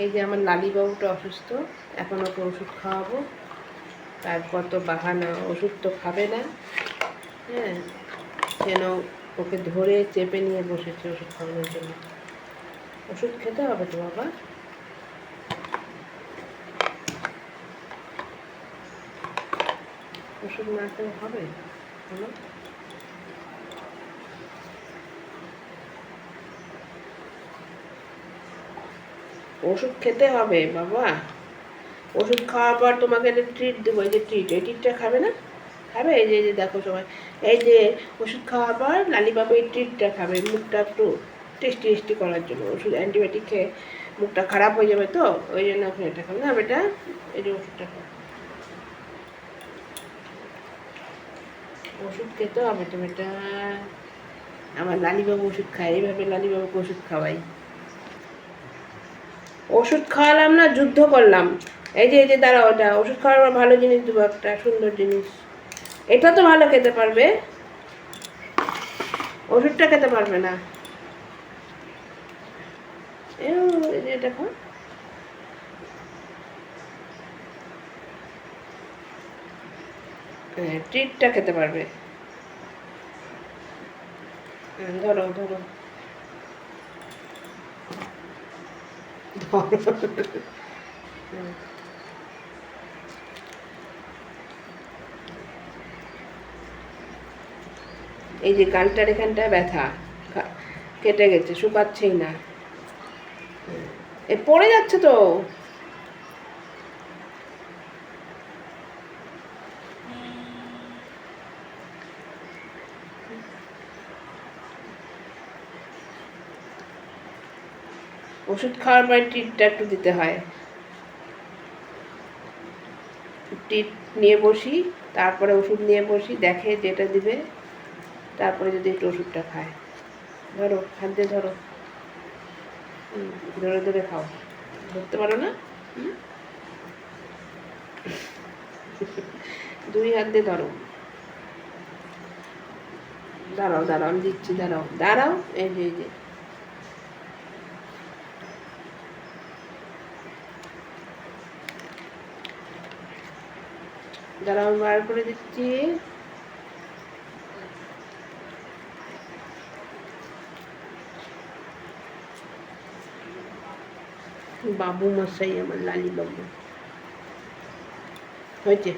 এই যে আমার লালিবাবুটা অসুস্থ, এখন ওকে ওষুধ খাওয়াবো। তার কত বাহানা, ওষুধ তো খাবে না। হ্যাঁ, যেন ওকে ধরে চেপে নিয়ে বসেছে ওষুধ খাওয়ানোর জন্য। ওষুধ খেতে হবে তো বাবা। ওষুধ না খেলে হবে? হলো, ওষুধ খেতে হবে বাবা। ওষুধ খাওয়ার পর তোমাকে একটা ট্রিট দেবো, এই যে ট্রিট, এই ট্রিটটা খাবে না? খাবে? এই যে দেখো সবাই, এই যে ওষুধ খাওয়ার পর লালিবাবু এই ট্রিটটা খাবে, মুখটা একটু টেস্টি টেস্টি করার জন্য। ওষুধ অ্যান্টিবায়োটিক খেয়ে মুখটা খারাপ হয়ে যাবে তো, ওই জন্য এখন এটা খাবে না বেটা। এই যে ওষুধটা খাবে, ওষুধ খেতে হবে তো বেটা। আমার লালিবাবু ওষুধ খায়, এইভাবে লালিবাবুকে ওষুধ খাওয়াই। ওষুধ খাওয়ালাম না, যুদ্ধ করলাম। এই যে দাঁড়াও, ওটা ওষুধ খাওয়ার পর ভালো জিনিস দেবো, একটা সুন্দর জিনিস। এটা তো ভালো খেতে পারবে, ওষুধটা খেতে পারবে না। এই যে দেখো, ট্রিটটা খেতে পারবে। ধরো ধরো এই যে গালটার এখানটায় ব্যথা, কেটে গেছে, শুকাচ্ছেই না, এ পড়ে যাচ্ছে তো। ওষুধ খাওয়ার পরে ট্রিটটা একটু দিতে হয়। ট্রিট নিয়ে বসি, তারপরে ওষুধ নিয়ে বসি, দেখে যেটা দিবে, তারপরে যদি একটু ওষুধটা খায়। ধরো, হাত দিয়ে ধরো, ধরে ধরে খাও। ধরতে পারো না? দুই হাত দিয়ে ধরো। দাঁড়াও দাঁড়াও, আমি দিচ্ছি, দাঁড়াও দাঁড়াও, এই যে এই যে, দাঁড়াও, বার করে দিচ্ছি। বাবু মশাই, আমার লালি বাবু হয়েছে।